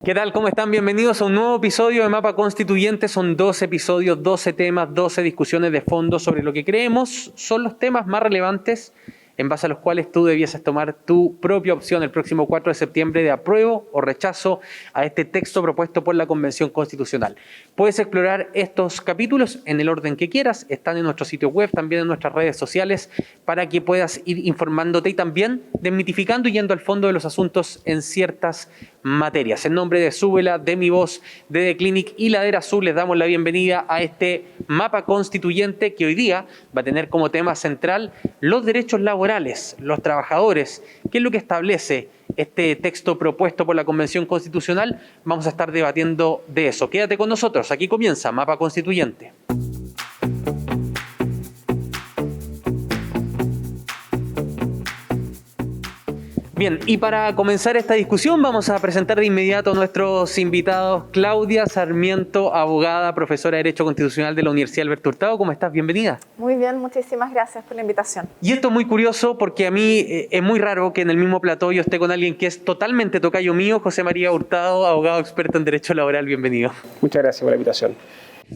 ¿Qué tal? ¿Cómo están? Bienvenidos a un nuevo episodio de Mapa Constituyente. Son 12 episodios, 12 temas, 12 discusiones de fondo sobre lo que creemos son los temas más relevantes en base a los cuales tú debieses tomar tu propia opción el próximo 4 de septiembre de apruebo o rechazo a este texto propuesto por la Convención Constitucional. Puedes explorar estos capítulos en el orden que quieras, están en nuestro sitio web, también en nuestras redes sociales, para que puedas ir informándote y también desmitificando y yendo al fondo de los asuntos en ciertas materias. En nombre de Súbela, de Mi Voz, de The Clinic y Ladera Azul, les damos la bienvenida a este mapa constituyente que hoy día va a tener como tema central los derechos laborales, los trabajadores. ¿Qué es lo que establece este texto propuesto por la Convención Constitucional? Vamos a estar debatiendo de eso. Quédate con nosotros, aquí comienza Mapa Constituyente. Bien, y para comenzar esta discusión vamos a presentar de inmediato a nuestros invitados. Claudia Sarmiento, abogada, profesora de Derecho Constitucional de la Universidad Alberto Hurtado. ¿Cómo estás? Bienvenida. Muy bien, muchísimas gracias por la invitación. Y esto es muy curioso porque a mí es muy raro que en el mismo plató yo esté con alguien que es totalmente tocayo mío, José María Hurtado, abogado experto en Derecho Laboral. Bienvenido. Muchas gracias por la invitación.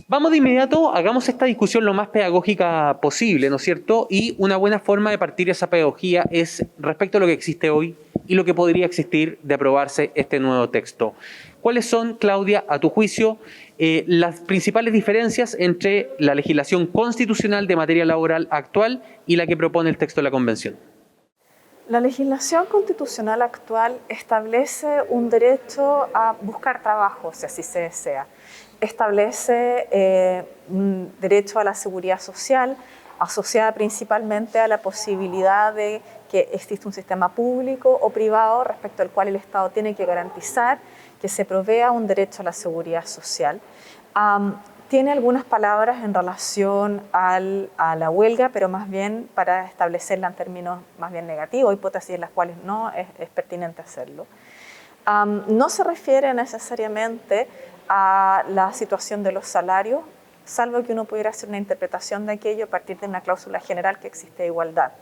Vamos de inmediato, hagamos esta discusión lo más pedagógica posible, ¿no es cierto? Y una buena forma de partir esa pedagogía es respecto a lo que existe hoy y lo que podría existir de aprobarse este nuevo texto. ¿Cuáles son, Claudia, a tu juicio, las principales diferencias entre la legislación constitucional de materia laboral actual y la que propone el texto de la Convención? La legislación constitucional actual establece un derecho a buscar trabajo, si así se desea. Establece un derecho a la seguridad social, asociada principalmente a la posibilidad de que exista un sistema público o privado respecto al cual el Estado tiene que garantizar que se provea un derecho a la seguridad social. Tiene algunas palabras en relación a la huelga, pero más bien para establecerla en términos más bien negativos, hipótesis en las cuales no es pertinente hacerlo. No se refiere necesariamente a la situación de los salarios, salvo que uno pudiera hacer una interpretación de aquello a partir de una cláusula general que existe de igualdad.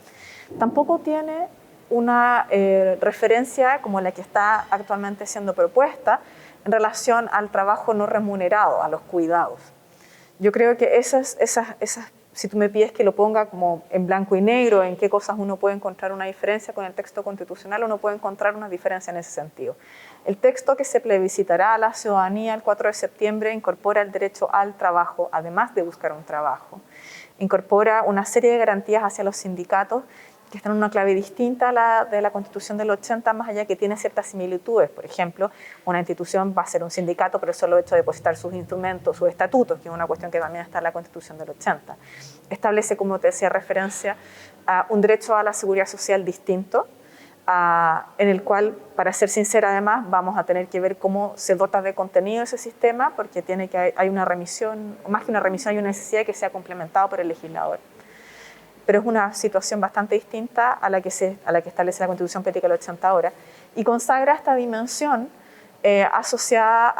Tampoco tiene una referencia como la que está actualmente siendo propuesta en relación al trabajo no remunerado, a los cuidados. Yo creo que esas, si tú me pides que lo ponga como en blanco y negro, en qué cosas uno puede encontrar una diferencia con el texto constitucional, uno puede encontrar una diferencia en ese sentido. El texto que se plebiscitará a la ciudadanía el 4 de septiembre incorpora el derecho al trabajo, además de buscar un trabajo. Incorpora una serie de garantías hacia los sindicatos que están en una clave distinta a la de la Constitución del 80, más allá que tiene ciertas similitudes. Por ejemplo, una institución va a ser un sindicato, pero solo el hecho de depositar sus instrumentos, sus estatutos, que es una cuestión que también está en la Constitución del 80. Establece, como te decía, referencia a un derecho a la seguridad social distinto, en el cual, para ser sincera además, vamos a tener que ver cómo se dota de contenido ese sistema, porque hay una remisión, más que una remisión, hay una necesidad de que sea complementado por el legislador. Pero es una situación bastante distinta a la que establece la Constitución Política del 80 ahora, y consagra esta dimensión asociada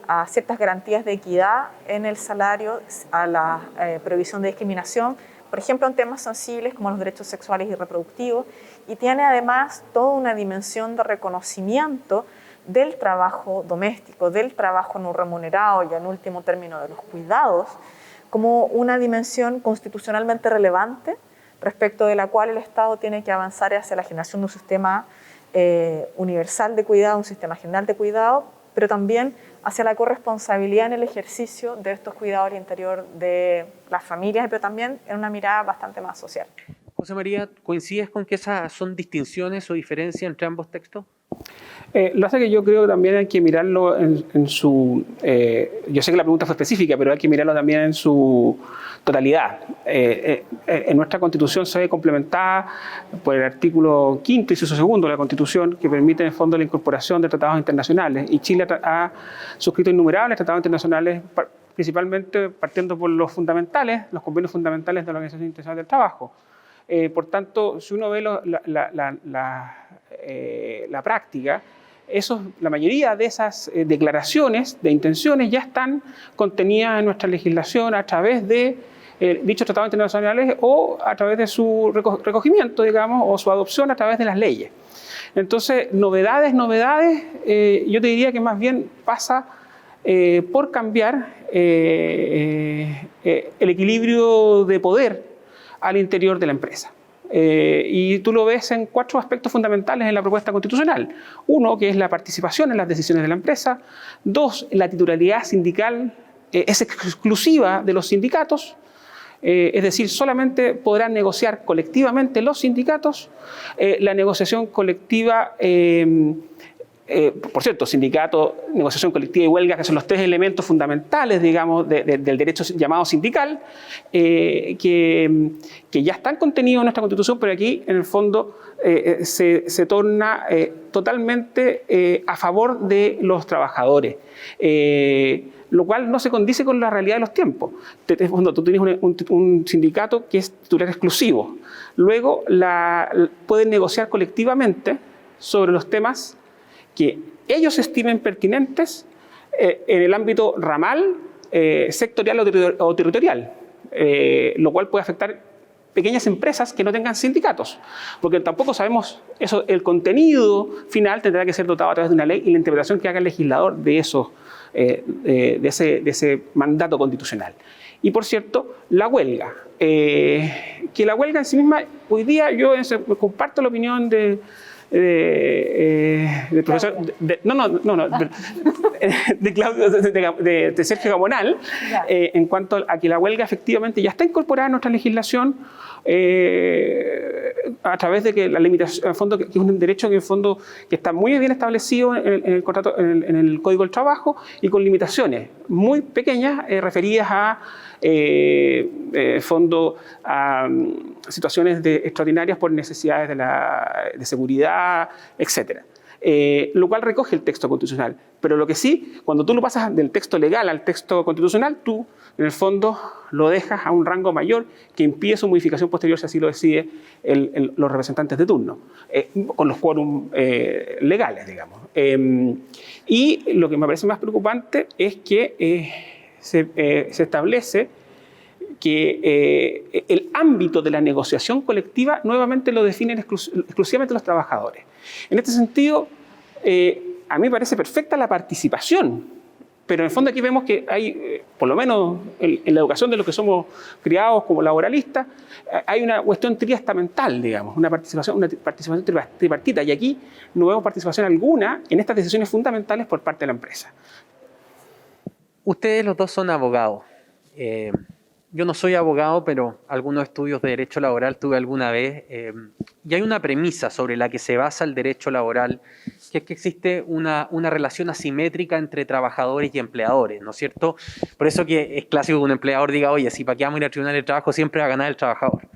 a ciertas garantías de equidad en el salario, a la prohibición de discriminación, por ejemplo, en temas sensibles como los derechos sexuales y reproductivos, y tiene además toda una dimensión de reconocimiento del trabajo doméstico, del trabajo no remunerado y en último término de los cuidados, como una dimensión constitucionalmente relevante respecto de la cual el Estado tiene que avanzar hacia la generación de un sistema universal de cuidado, un sistema general de cuidado, pero también hacia la corresponsabilidad en el ejercicio de estos cuidados al interior de las familias, pero también en una mirada bastante más social. José María, ¿coincides con que esas son distinciones o diferencias entre ambos textos? Lo hace que yo creo que también hay que mirarlo en su... yo sé que la pregunta fue específica, pero hay que mirarlo también en su totalidad. En nuestra Constitución se ve complementada por el artículo 5º, inciso 2 de la Constitución, que permite en el fondo la incorporación de tratados internacionales. Y Chile ha suscrito innumerables tratados internacionales, principalmente partiendo por los fundamentales, los convenios fundamentales de la Organización Internacional del Trabajo. Por tanto, si uno ve la práctica, la mayoría de esas declaraciones de intenciones ya están contenidas en nuestra legislación a través de dichos tratados internacionales o a través de su recogimiento, digamos, o su adopción a través de las leyes. Entonces, novedades, yo te diría que más bien pasa por cambiar el equilibrio de poder al interior de la empresa. Y tú lo ves en 4 aspectos fundamentales en la propuesta constitucional. 1, que es la participación en las decisiones de la empresa. 2, la titularidad sindical es exclusiva de los sindicatos. Es decir, solamente podrán negociar colectivamente los sindicatos. La negociación colectiva, por cierto, sindicato, negociación colectiva y huelga, que son los 3 elementos fundamentales, digamos, del derecho llamado sindical, que ya están contenidos en nuestra Constitución, pero aquí, en el fondo, se torna totalmente a favor de los trabajadores. Lo cual no se condice con la realidad de los tiempos. Cuando tú tienes un sindicato que es titular exclusivo, luego pueden negociar colectivamente sobre los temas que ellos estimen pertinentes en el ámbito ramal, sectorial o territorial, lo cual puede afectar pequeñas empresas que no tengan sindicatos, porque tampoco sabemos eso, el contenido final tendrá que ser dotado a través de una ley y la interpretación que haga el legislador de eso. De ese mandato constitucional. Y por cierto, la huelga. Que la huelga en sí misma, hoy día yo comparto la opinión del profesor, de Sergio Gamonal, en cuanto a que la huelga efectivamente ya está incorporada en nuestra legislación, a través de que la limitación, en fondo, que es un derecho que en fondo que está muy bien establecido en el contrato, en el Código del Trabajo, y con limitaciones muy pequeñas referidas a a situaciones extraordinarias por necesidades de seguridad, etc. Lo cual recoge el texto constitucional. Pero lo que sí, cuando tú lo pasas del texto legal al texto constitucional, tú, en el fondo, lo dejas a un rango mayor que impide su modificación posterior si así lo decide los representantes de turno, con los quórum legales, digamos. Y lo que me parece más preocupante es que se establece que el ámbito de la negociación colectiva nuevamente lo definen exclusivamente los trabajadores. En este sentido, a mí me parece perfecta la participación, pero en el fondo aquí vemos que hay, por lo menos en la educación de los que somos criados como laboralistas, hay una cuestión triestamental, digamos, una participación tripartita, y aquí no vemos participación alguna en estas decisiones fundamentales por parte de la empresa. Ustedes los dos son abogados. Yo no soy abogado, pero algunos estudios de derecho laboral tuve alguna vez. Y hay una premisa sobre la que se basa el derecho laboral, que es que existe una relación asimétrica entre trabajadores y empleadores, ¿no es cierto? Por eso que es clásico que un empleador diga, oye, si para qué vamos a ir al tribunal del trabajo, siempre va a ganar el trabajador.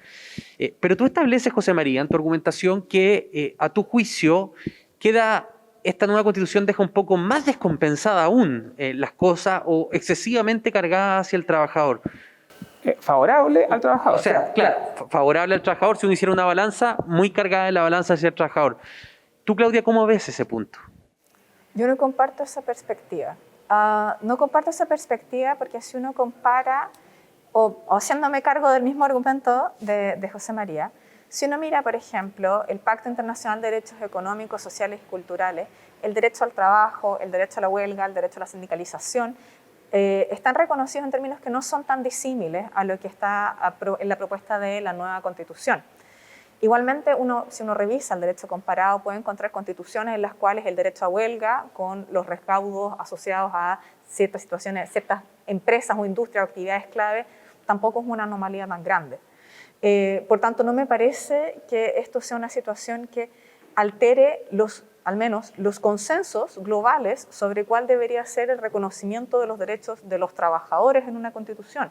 Pero tú estableces, José María, en tu argumentación que a tu juicio esta nueva Constitución deja un poco más descompensada aún las cosas o excesivamente cargadas hacia el trabajador. Favorable al trabajador. O sea, claro, favorable al trabajador si uno hiciera una balanza, muy cargada en la balanza hacia el trabajador. Tú, Claudia, ¿cómo ves ese punto? Yo no comparto esa perspectiva. No comparto esa perspectiva porque si uno compara, o haciéndome cargo del mismo argumento de José María, si uno mira, por ejemplo, el Pacto Internacional de Derechos Económicos, Sociales y Culturales, el derecho al trabajo, el derecho a la huelga, el derecho a la sindicalización, están reconocidos en términos que no son tan disímiles a lo que está en la propuesta de la nueva Constitución. Igualmente, si uno revisa el derecho comparado, puede encontrar constituciones en las cuales el derecho a huelga, con los recaudos asociados a ciertas situaciones, ciertas empresas o industrias o actividades clave, tampoco es una anomalía tan grande. Por tanto, no me parece que esto sea una situación que altere al menos los consensos globales sobre cuál debería ser el reconocimiento de los derechos de los trabajadores en una constitución.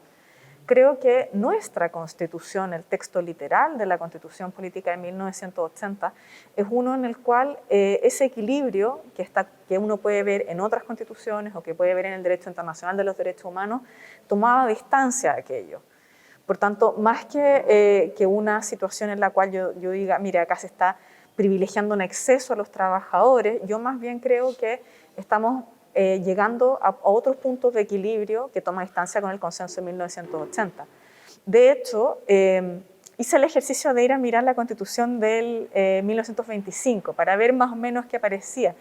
Creo que nuestra constitución, el texto literal de la Constitución Política de 1980, es uno en el cual ese equilibrio que uno puede ver en otras constituciones o que puede ver en el derecho internacional de los derechos humanos, tomaba distancia de aquello. Por tanto, más que una situación en la cual yo diga, mire, acá se está privilegiando un exceso a los trabajadores, yo más bien creo que estamos llegando a otros puntos de equilibrio que toma distancia con el consenso de 1980. De hecho, hice el ejercicio de ir a mirar la Constitución del 1925 para ver más o menos qué aparecía.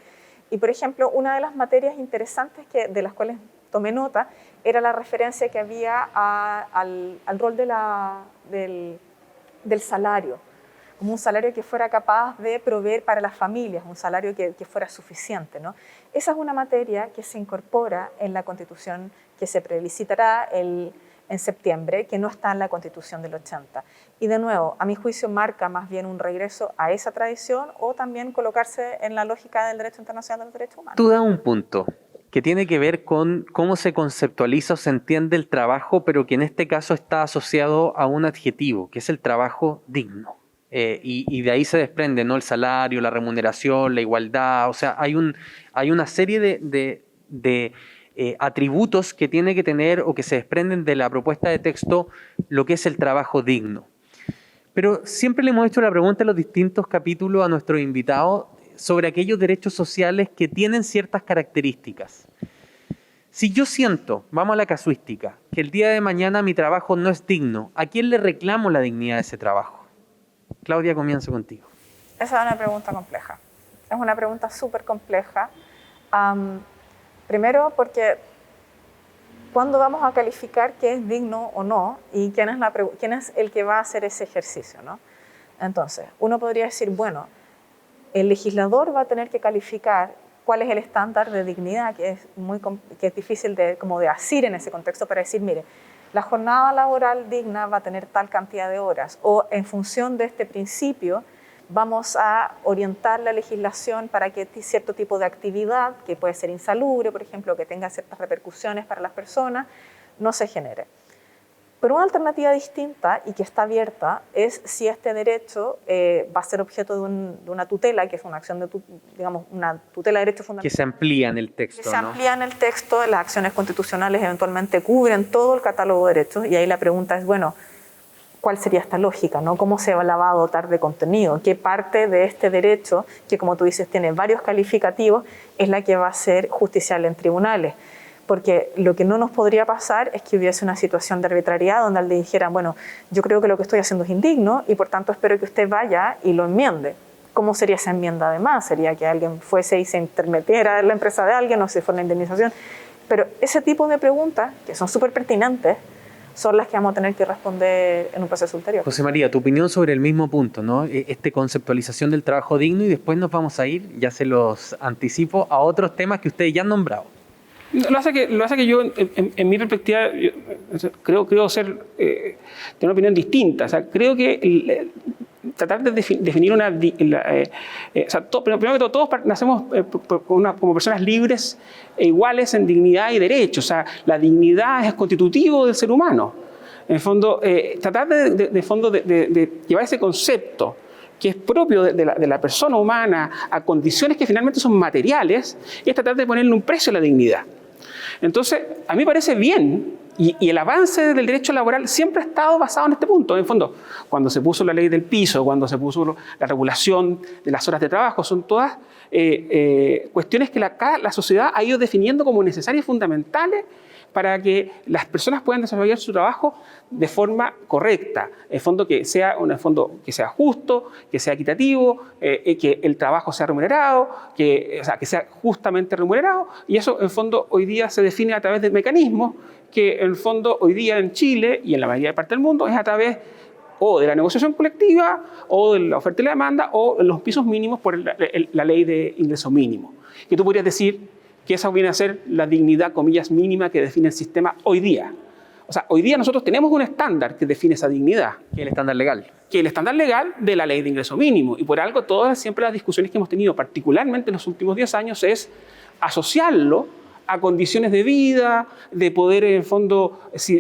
Y, por ejemplo, una de las materias interesantes de las cuales tomé nota era la referencia que había al rol del salario, como un salario que fuera capaz de proveer para las familias, un salario que fuera suficiente, ¿no? Esa es una materia que se incorpora en la Constitución que se plebiscitará en septiembre, que no está en la Constitución del 80. Y de nuevo, a mi juicio, marca más bien un regreso a esa tradición o también colocarse en la lógica del derecho internacional de los derechos humanos. Tú das un punto que tiene que ver con cómo se conceptualiza o se entiende el trabajo, pero que en este caso está asociado a un adjetivo, que es el trabajo digno. Y de ahí se desprende, ¿no?, el salario, la remuneración, la igualdad. O sea, hay una serie de atributos que tiene que tener o que se desprenden de la propuesta de texto lo que es el trabajo digno. Pero siempre le hemos hecho la pregunta en los distintos capítulos a nuestros invitados sobre aquellos derechos sociales que tienen ciertas características. Si yo siento, vamos a la casuística, que el día de mañana mi trabajo no es digno, ¿a quién le reclamo la dignidad de ese trabajo? Claudia, comienzo contigo. Esa es una pregunta compleja. Es una pregunta súper compleja. Primero porque ¿cuándo vamos a calificar qué es digno o no? ¿Y quién es el que va a hacer ese ejercicio, ¿no? Entonces, uno podría decir, bueno, el legislador va a tener que calificar cuál es el estándar de dignidad, que es difícil de asir en ese contexto, para decir, mire, la jornada laboral digna va a tener tal cantidad de horas, o en función de este principio vamos a orientar la legislación para que cierto tipo de actividad, que puede ser insalubre, por ejemplo, que tenga ciertas repercusiones para las personas, no se genere. Pero una alternativa distinta y que está abierta es si este derecho va a ser objeto de una tutela, que es una acción una tutela de derechos fundamentales. Que se amplía en el texto, Que se amplía en el texto, las acciones constitucionales eventualmente cubren todo el catálogo de derechos, y ahí la pregunta es, bueno, ¿cuál sería esta lógica, ¿no? ¿Cómo se la va a dotar de contenido? ¿Qué parte de este derecho, que como tú dices tiene varios calificativos, es la que va a ser justiciable en tribunales? Porque lo que no nos podría pasar es que hubiese una situación de arbitrariedad donde le dijeran, bueno, yo creo que lo que estoy haciendo es indigno y por tanto espero que usted vaya y lo enmiende. ¿Cómo sería esa enmienda además? Sería que alguien fuese y se intermetiera en la empresa de alguien o si fuera una indemnización. Pero ese tipo de preguntas, que son súper pertinentes, son las que vamos a tener que responder en un proceso ulterior. José María, tu opinión sobre el mismo punto, ¿no? Conceptualización del trabajo digno, y después nos vamos a ir, ya se los anticipo, a otros temas que ustedes ya han nombrado. Lo hace que yo, en mi perspectiva, creo tener una opinión distinta. O sea, creo que tratar de definir primero que todo, todos nacemos como personas libres e iguales en dignidad y derechos. O sea, la dignidad es constitutivo del ser humano. En el fondo, tratar de llevar ese concepto que es propio de la persona humana a condiciones que finalmente son materiales, es tratar de ponerle un precio a la dignidad. Entonces, a mí me parece bien, y el avance del derecho laboral siempre ha estado basado en este punto. En el fondo, cuando se puso la ley del piso, cuando se puso la regulación de las horas de trabajo, son todas cuestiones que la sociedad ha ido definiendo como necesarias y fundamentales para que las personas puedan desarrollar su trabajo de forma correcta. En fondo que sea justo, que sea equitativo, que el trabajo sea remunerado, que sea justamente remunerado. Y eso, en fondo, hoy día se define a través de mecanismos que, en el fondo, hoy día en Chile y en la mayoría de partes del mundo es a través o de la negociación colectiva, o de la oferta y la demanda, o los pisos mínimos por la ley de ingreso mínimo. Que tú podrías decir que esa viene a ser la dignidad, comillas, mínima que define el sistema hoy día. O sea, hoy día nosotros tenemos un estándar que define esa dignidad. Que es el estándar legal. Que es el estándar legal de la ley de ingreso mínimo. Y por algo, siempre las discusiones que hemos tenido, particularmente en los últimos 10 años, es asociarlo a condiciones de vida, de poder, en el fondo, si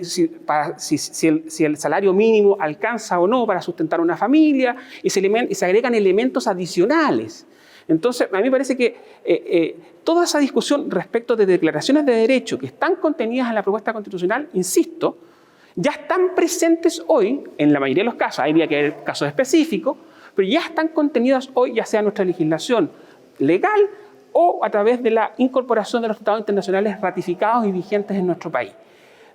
el salario mínimo alcanza o no para sustentar una familia, y se agregan elementos adicionales. Entonces, a mí me parece que toda esa discusión respecto de declaraciones de derecho que están contenidas en la propuesta constitucional, insisto, ya están presentes hoy, en la mayoría de los casos, habría que ver casos específicos, pero ya están contenidas hoy, ya sea en nuestra legislación legal o a través de la incorporación de los tratados internacionales ratificados y vigentes en nuestro país.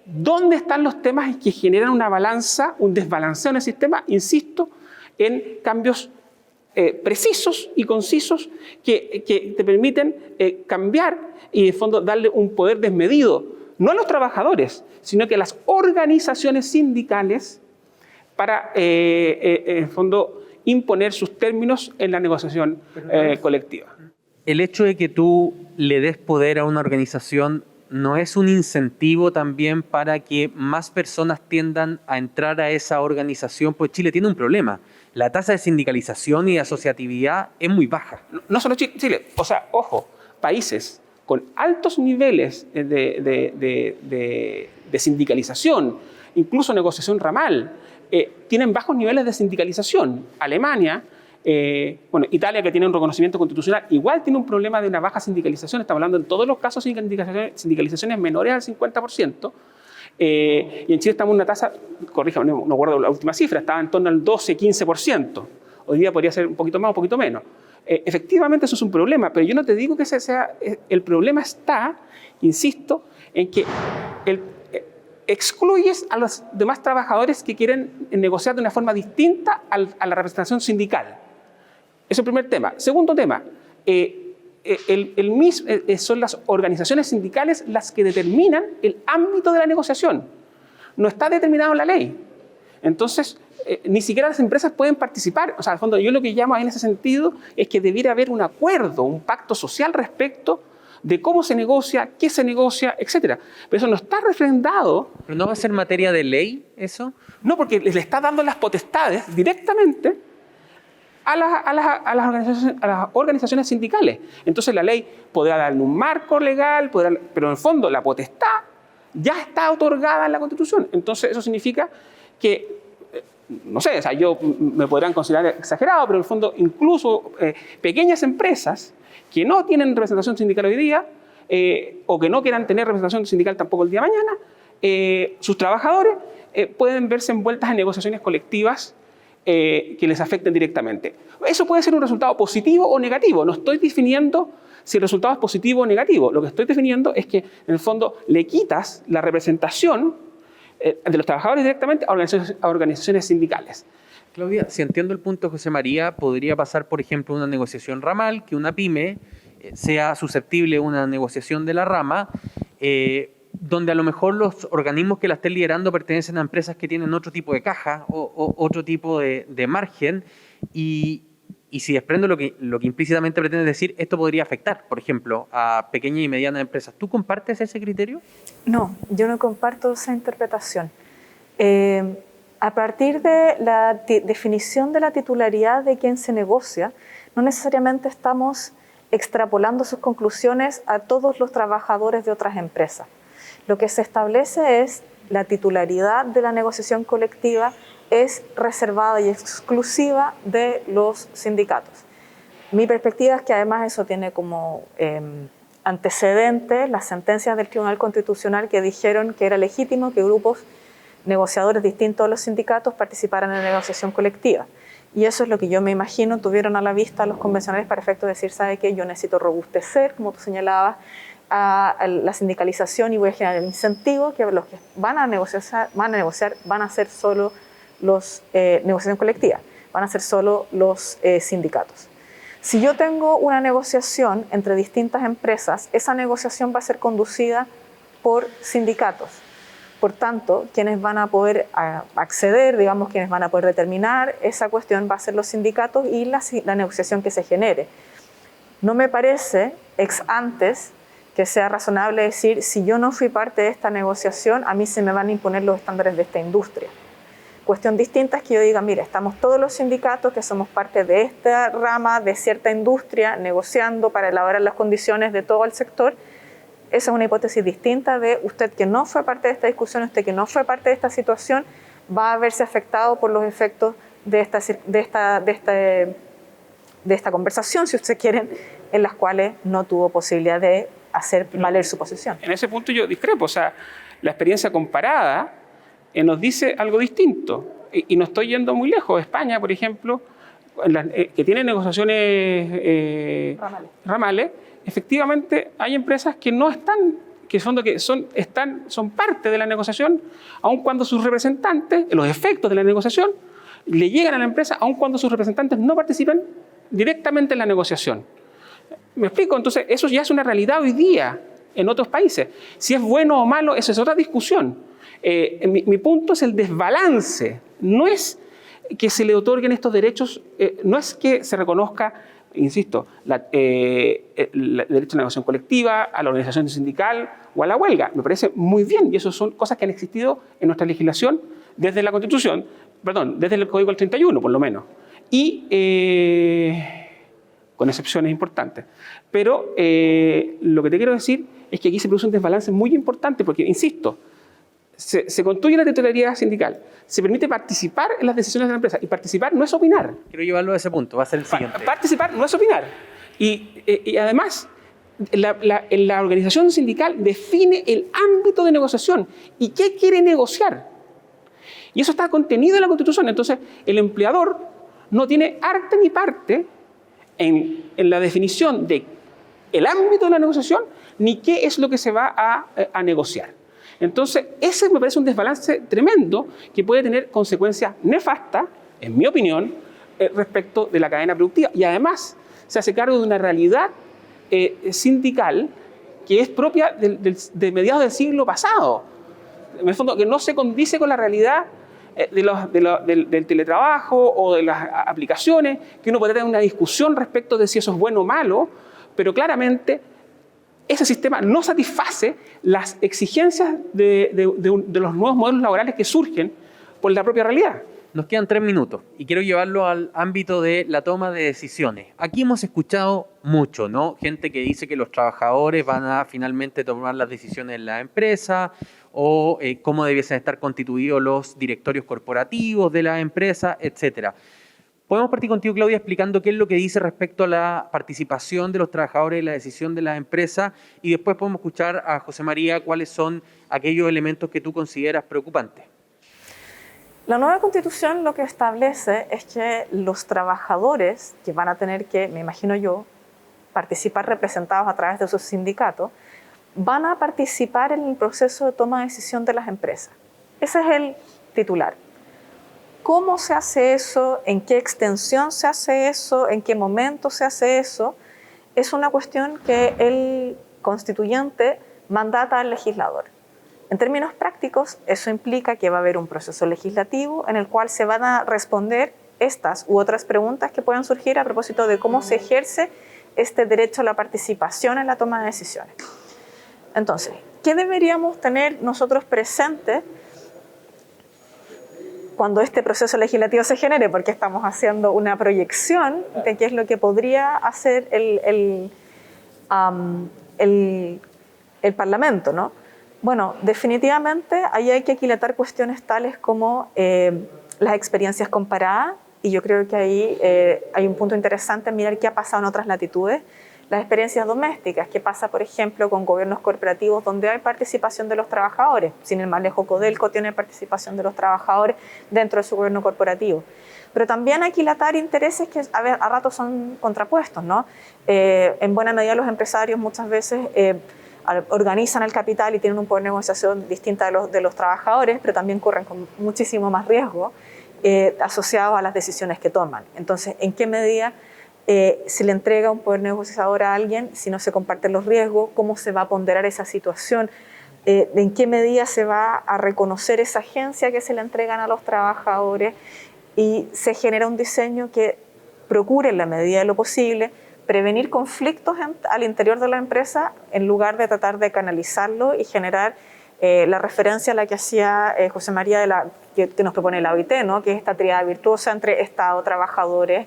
¿Dónde están los temas que generan una balanza, un desbalanceo en el sistema? Insisto, en cambios precisos y concisos que te permiten cambiar y, en fondo, darle un poder desmedido, no a los trabajadores, sino que a las organizaciones sindicales para, en fondo, imponer sus términos en la negociación colectiva. El hecho de que tú le des poder a una organización no es un incentivo también para que más personas tiendan a entrar a esa organización, pues Chile tiene un problema. La tasa de sindicalización y de asociatividad es muy baja. No solo Chile, o sea, ojo, países con altos niveles de sindicalización, incluso negociación ramal, tienen bajos niveles de sindicalización. Alemania, Italia, que tiene un reconocimiento constitucional, igual tiene un problema de una baja sindicalización. Estamos hablando en todos los casos de sindicalizaciones menores al 50%. Y en Chile estamos en una tasa, corríjame, no guardo la última cifra, estaba en torno al 12-15%. Hoy día podría ser un poquito más o un poquito menos. Efectivamente eso es un problema, pero yo no te digo que ese sea el problema. Está, insisto, en que excluyes a los demás trabajadores que quieren negociar de una forma distinta a la representación sindical. Ese es el primer tema. Segundo tema, son las organizaciones sindicales las que determinan el ámbito de la negociación. No está determinado en la ley. Entonces, ni siquiera las empresas pueden participar. O sea, al fondo, yo lo que llamo en ese sentido es que debiera haber un acuerdo, un pacto social respecto de cómo se negocia, qué se negocia, etc. Pero eso no está refrendado. ¿Pero no va a ser materia de ley eso? No, porque le está dando las potestades directamente a las organizaciones sindicales. Entonces la ley podrá darle un marco legal, pero en el fondo la potestad ya está otorgada en la Constitución. Entonces eso significa que, no sé, o sea, me podrán considerar exagerado, pero en el fondo incluso pequeñas empresas que no tienen representación sindical hoy día o que no quieran tener representación sindical tampoco el día de mañana, sus trabajadores pueden verse envueltas en negociaciones colectivas que les afecten directamente. Eso puede ser un resultado positivo o negativo. No estoy definiendo si el resultado es positivo o negativo. Lo que estoy definiendo es que, en el fondo, le quitas la representación de los trabajadores directamente a organizaciones sindicales. Claudia, si entiendo el punto de José María, podría pasar, por ejemplo, una negociación ramal, que una pyme sea susceptible a una negociación de la rama, donde a lo mejor los organismos que la estén liderando pertenecen a empresas que tienen otro tipo de caja o otro tipo de margen, y si desprendo lo que implícitamente pretendes decir, esto podría afectar, por ejemplo, a pequeñas y medianas empresas. ¿Tú compartes ese criterio? No, yo no comparto esa interpretación. A partir de la definición de la titularidad de quien se negocia, no necesariamente estamos extrapolando sus conclusiones a todos los trabajadores de otras empresas. Lo que se establece es la titularidad de la negociación colectiva es reservada y exclusiva de los sindicatos. Mi perspectiva es que además eso tiene como antecedente las sentencias del Tribunal Constitucional que dijeron que era legítimo que grupos negociadores distintos a los sindicatos participaran en la negociación colectiva. Y eso es lo que yo me imagino tuvieron a la vista los convencionales para efecto de decir, ¿sabe qué? Yo necesito robustecer, como tú señalabas, a la sindicalización y voy a generar el incentivo que los que van a negociar van a ser solo los negociación colectiva, van a ser solo los sindicatos. Si yo tengo una negociación entre distintas empresas, esa negociación va a ser conducida por sindicatos. Por tanto, quienes van a poder acceder, digamos, quienes van a poder determinar esa cuestión va a ser los sindicatos y la negociación que se genere. No me parece ex antes que sea razonable decir, si yo no fui parte de esta negociación, a mí se me van a imponer los estándares de esta industria. Cuestión distinta es que yo diga, mira, estamos todos los sindicatos que somos parte de esta rama, de cierta industria, negociando para elaborar las condiciones de todo el sector. Esa es una hipótesis distinta de usted que no fue parte de esta discusión, usted que no fue parte de esta situación, va a verse afectado por los efectos de esta conversación, si ustedes quieren, en las cuales no tuvo posibilidad de hacer valer su posición. En ese punto yo discrepo, o sea, la experiencia comparada nos dice algo distinto, y no estoy yendo muy lejos. España, por ejemplo, que tiene negociaciones ramales, efectivamente hay empresas que no están, que son parte de la negociación, aun cuando sus representantes, los efectos de la negociación, le llegan a la empresa, aun cuando sus representantes no participan directamente en la negociación. ¿Me explico? Entonces, eso ya es una realidad hoy día en otros países. Si es bueno o malo, esa es otra discusión. Mi punto es el desbalance. No es que se le otorguen estos derechos, no es que se reconozca, insisto, el derecho a la negociación colectiva, a la organización sindical o a la huelga. Me parece muy bien, y eso son cosas que han existido en nuestra legislación desde la Constitución, desde el Código del 31, por lo menos. Y con excepciones importantes. Pero lo que te quiero decir es que aquí se produce un desbalance muy importante porque, insisto, se construye la titularidad sindical, se permite participar en las decisiones de la empresa, y participar no es opinar. Quiero llevarlo a ese punto, va a ser el siguiente. Participar no es opinar. Y además, la organización sindical define el ámbito de negociación y qué quiere negociar. Y eso está contenido en la Constitución. Entonces, el empleador no tiene arte ni parte en la definición de el ámbito de la negociación, ni qué es lo que se va a negociar. Entonces, ese me parece un desbalance tremendo que puede tener consecuencias nefastas, en mi opinión, respecto de la cadena productiva. Y además, se hace cargo de una realidad sindical que es propia de mediados del siglo pasado. En el fondo, que no se condice con la realidad del teletrabajo o de las aplicaciones, que uno puede tener una discusión respecto de si eso es bueno o malo, pero claramente ese sistema no satisface las exigencias de los nuevos modelos laborales que surgen por la propia realidad. Nos quedan 3 minutos y quiero llevarlo al ámbito de la toma de decisiones. Aquí hemos escuchado mucho, ¿no? Gente que dice que los trabajadores van a finalmente tomar las decisiones en la empresa, o cómo debiesen estar constituidos los directorios corporativos de la empresa, etcétera. Podemos partir contigo, Claudia, explicando qué es lo que dice respecto a la participación de los trabajadores en la decisión de la empresa, y después podemos escuchar a José María cuáles son aquellos elementos que tú consideras preocupantes. La nueva Constitución lo que establece es que los trabajadores que van a tener que, me imagino yo, participar representados a través de sus sindicatos, van a participar en el proceso de toma de decisión de las empresas. Ese es el titular. ¿Cómo se hace eso? ¿En qué extensión se hace eso? ¿En qué momento se hace eso? Es una cuestión que el constituyente mandata al legislador. En términos prácticos, eso implica que va a haber un proceso legislativo en el cual se van a responder estas u otras preguntas que puedan surgir a propósito de cómo se ejerce este derecho a la participación en la toma de decisiones. Entonces, ¿qué deberíamos tener nosotros presentes cuando este proceso legislativo se genere? Porque estamos haciendo una proyección de qué es lo que podría hacer el Parlamento, ¿no? Bueno, definitivamente ahí hay que aquilatar cuestiones tales como las experiencias comparadas, y yo creo que ahí hay un punto interesante en mirar qué ha pasado en otras latitudes. Las experiencias domésticas, qué pasa, por ejemplo, con gobiernos corporativos donde hay participación de los trabajadores. Sin ir más lejos, Codelco tiene participación de los trabajadores dentro de su gobierno corporativo. Pero también aquilatar intereses que a ratos son contrapuestos, ¿no? En buena medida los empresarios muchas veces organizan el capital y tienen un poder de negociación distinta de los trabajadores, pero también corren con muchísimo más riesgo asociados a las decisiones que toman. Entonces, ¿en qué medida se le entrega un poder negociador a alguien si no se comparten los riesgos? ¿Cómo se va a ponderar esa situación? ¿En qué medida se va a reconocer esa agencia que se le entregan a los trabajadores? Y se genera un diseño que procure, en la medida de lo posible, prevenir conflictos al interior de la empresa en lugar de tratar de canalizarlo y generar la referencia a la que hacía José María que nos propone la OIT, ¿no? Que es esta tríada virtuosa entre Estado, trabajadores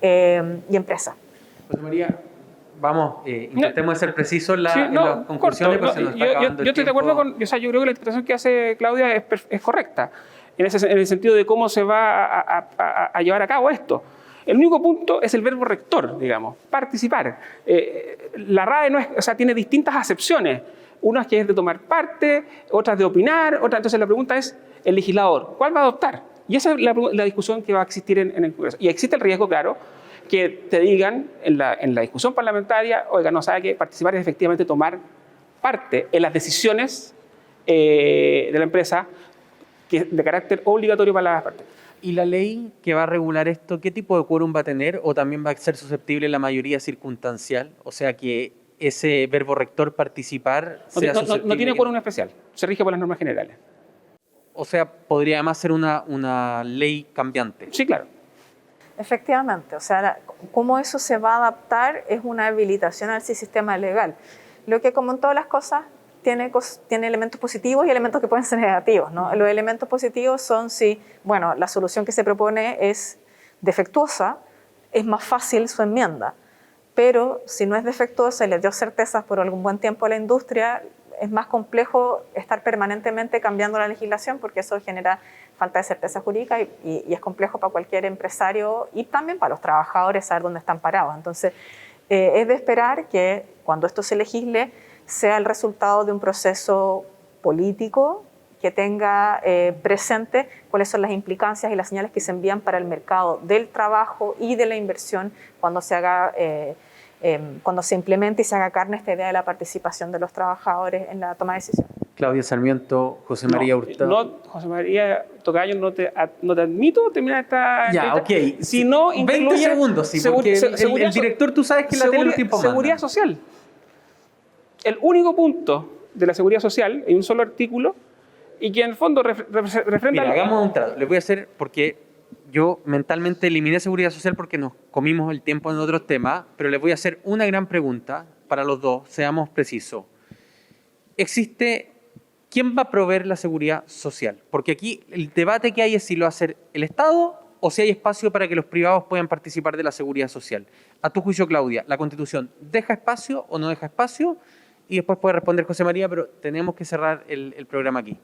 y empresa. José María, vamos, intentemos ser precisos en las conclusiones, corto, porque se nos está acabando yo estoy de acuerdo con, yo creo que la interpretación que hace Claudia es correcta, en el sentido de cómo se va a llevar a cabo esto. El único punto es el verbo rector, digamos, participar. La RAE tiene distintas acepciones, unas que es de tomar parte, otras de opinar, entonces la pregunta es, el legislador, ¿cuál va a adoptar? Y esa es la discusión que va a existir en el Congreso. Y existe el riesgo, claro, que te digan en la discusión parlamentaria, oiga, no sabe que participar es efectivamente tomar parte en las decisiones de la empresa de carácter obligatorio para las partes. ¿Y la ley que va a regular esto, qué tipo de quórum va a tener o también va a ser susceptible la mayoría circunstancial? O sea, que ese verbo rector participar sea susceptible. No tiene quórum especial, se rige por las normas generales. O sea, podría además ser una ley cambiante. Sí, claro. Efectivamente, o sea, cómo eso se va a adaptar es una habilitación al sistema legal. Lo que, como en todas las cosas, tiene elementos positivos y elementos que pueden ser negativos, ¿no? Los elementos positivos son si, bueno, la solución que se propone es defectuosa, es más fácil su enmienda, pero si no es defectuosa y le dio certezas por algún buen tiempo a la industria, es más complejo estar permanentemente cambiando la legislación porque eso genera falta de certeza jurídica y es complejo para cualquier empresario y también para los trabajadores saber dónde están parados. Entonces, es de esperar que cuando esto se legisle sea el resultado de un proceso político que tenga presente cuáles son las implicancias y las señales que se envían para el mercado del trabajo y de la inversión cuando se haga cuando se implemente y se haga carne esta idea de la participación de los trabajadores en la toma de decisiones. Claudia Sarmiento, José María Hurtado. José María Tocayo, no te admito terminar esta... Ya, ok. Si no 20 segundos, sí, porque el director, tú sabes que la tele los tiempos mandan. Seguridad social. El único punto de la seguridad social en un solo artículo y que en el fondo refrenda... Mira, hagamos un trato. Les voy a hacer, porque yo mentalmente eliminé seguridad social porque nos comimos el tiempo en otros temas, pero les voy a hacer una gran pregunta para los dos, seamos precisos. ¿Quién va a proveer la seguridad social? Porque aquí el debate que hay es si lo va a hacer el Estado o si hay espacio para que los privados puedan participar de la seguridad social. A tu juicio, Claudia, ¿la Constitución deja espacio o no deja espacio? Y después puede responder José María, pero tenemos que cerrar el programa aquí.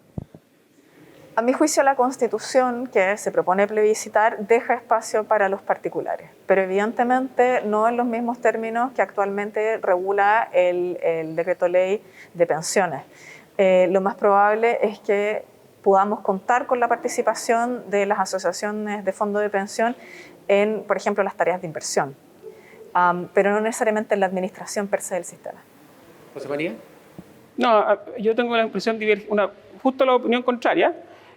A mi juicio, la Constitución que se propone plebiscitar deja espacio para los particulares, pero evidentemente no en los mismos términos que actualmente regula el decreto ley de pensiones. Lo más probable es que podamos contar con la participación de las asociaciones de fondos de pensión en, por ejemplo, las tareas de inversión, pero no necesariamente en la administración per se del sistema. José María. No, yo tengo la impresión de justo la opinión contraria,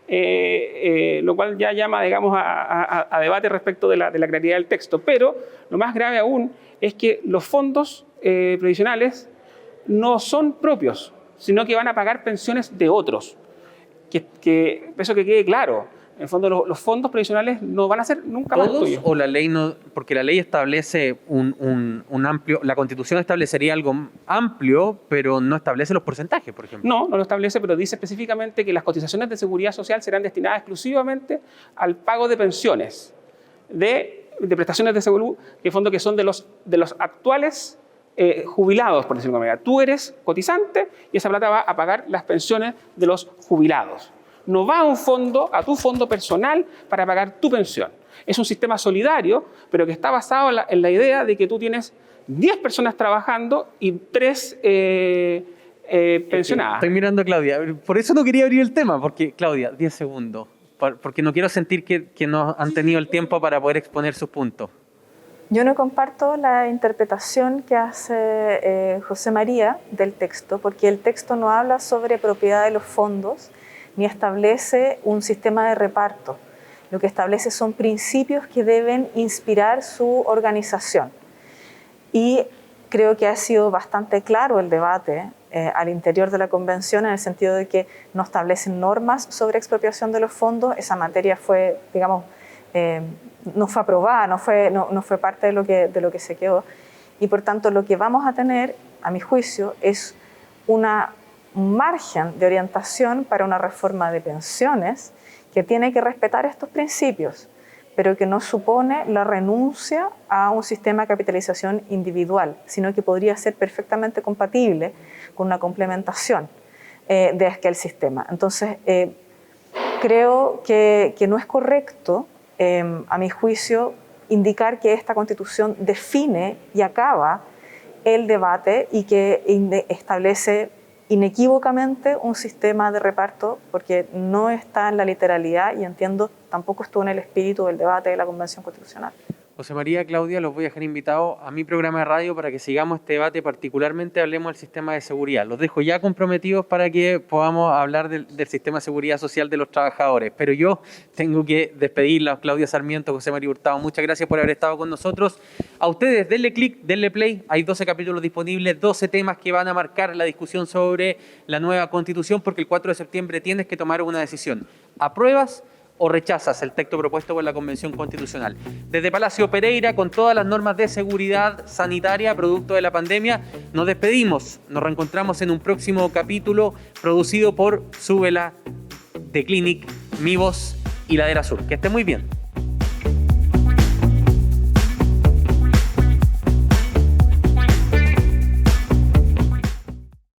lo cual ya llama, digamos, a debate respecto de la claridad del texto. Pero lo más grave aún es que los fondos previsionales no son propios, sino que van a pagar pensiones de otros. Eso que quede claro. En el fondo, los fondos previsionales no van a ser nunca más tuyos. ¿O la ley no? Porque la ley establece un amplio... La Constitución establecería algo amplio, pero no establece los porcentajes, por ejemplo. No lo establece, pero dice específicamente que las cotizaciones de seguridad social serán destinadas exclusivamente al pago de pensiones, de prestaciones de salud, que en fondo que son de los actuales jubilados, por decirlo de alguna manera. Tú eres cotizante y esa plata va a pagar las pensiones de los jubilados. No va a tu fondo personal para pagar tu pensión. Es un sistema solidario, pero que está basado en la idea de que tú tienes 10 personas trabajando y 3 pensionadas. Estoy mirando a Claudia. Por eso no quería abrir el tema, porque, Claudia, 10 segundos. Porque no quiero sentir que no han tenido el tiempo para poder exponer sus puntos. Yo no comparto la interpretación que hace José María del texto, porque el texto no habla sobre propiedad de los fondos, ni establece un sistema de reparto. Lo que establece son principios que deben inspirar su organización. Y creo que ha sido bastante claro el debate al interior de la convención en el sentido de que no establecen normas sobre expropiación de los fondos. Esa materia fue, digamos, no fue aprobada, no fue parte de lo que se quedó. Y por tanto lo que vamos a tener, a mi juicio, es un margen de orientación para una reforma de pensiones que tiene que respetar estos principios, pero que no supone la renuncia a un sistema de capitalización individual, sino que podría ser perfectamente compatible con una complementación de aquel sistema. Entonces, creo que no es correcto, a mi juicio, indicar que esta Constitución define y acaba el debate y que establece inequívocamente un sistema de reparto, porque no está en la literalidad y entiendo tampoco estuvo en el espíritu del debate de la Convención Constitucional. José María, Claudia, los voy a dejar invitados a mi programa de radio para que sigamos este debate, particularmente hablemos del sistema de seguridad. Los dejo ya comprometidos para que podamos hablar del sistema de seguridad social de los trabajadores. Pero yo tengo que despedirlos. Claudia Sarmiento, José María Hurtado, muchas gracias por haber estado con nosotros. A ustedes, denle clic, denle play. Hay 12 capítulos disponibles, 12 temas que van a marcar la discusión sobre la nueva Constitución, porque el 4 de septiembre tienes que tomar una decisión. ¿Apruebas o rechazas el texto propuesto por la Convención Constitucional? Desde Palacio Pereira, con todas las normas de seguridad sanitaria producto de la pandemia, nos despedimos. Nos reencontramos en un próximo capítulo producido por Súbela, The Clinic, Mi Voz y Ladera Sur. Que esté muy bien.